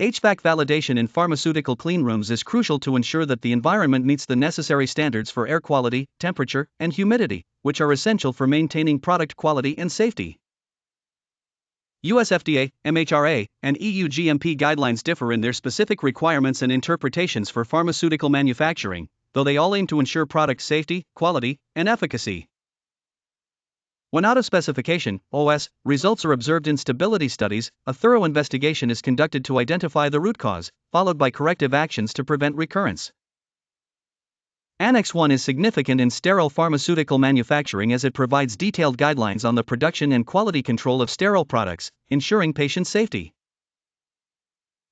HVAC validation in pharmaceutical cleanrooms is crucial to ensure that the environment meets the necessary standards for air quality, temperature, and humidity, which are essential for maintaining product quality and safety. USFDA, MHRA, and EU GMP guidelines differ in their specific requirements and interpretations for pharmaceutical manufacturing, though they all aim to ensure product safety, quality, and efficacy. When out-of-specification (OS) results are observed in stability studies, a thorough investigation is conducted to identify the root cause, followed by corrective actions to prevent recurrence. Annex 1 is significant in sterile pharmaceutical manufacturing as it provides detailed guidelines on the production and quality control of sterile products, ensuring patient safety.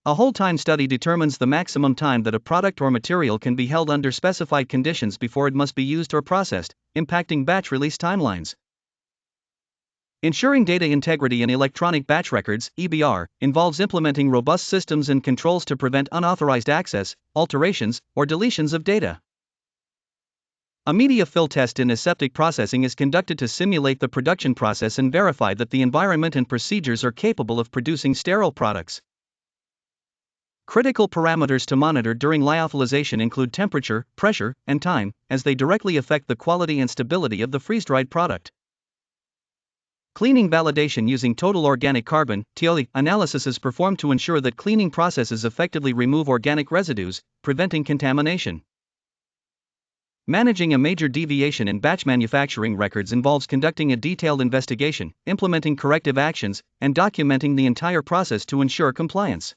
A hold-time study determines the maximum time that a product or material can be held under specified conditions before it must be used or processed, impacting batch release timelines. Ensuring data integrity in electronic batch records (EBR) involves implementing robust systems and controls to prevent unauthorized access, alterations, or deletions of data. A media fill test in aseptic processing is conducted to simulate the production process and verify that the environment and procedures are capable of producing sterile products. Critical parameters to monitor during lyophilization include temperature, pressure, and time, as they directly affect the quality and stability of the freeze-dried product. Cleaning validation using total organic carbon (TOC) analysis is performed to ensure that cleaning processes effectively remove organic residues, preventing contamination. Managing a major deviation in batch manufacturing records involves conducting a detailed investigation, implementing corrective actions, and documenting the entire process to ensure compliance.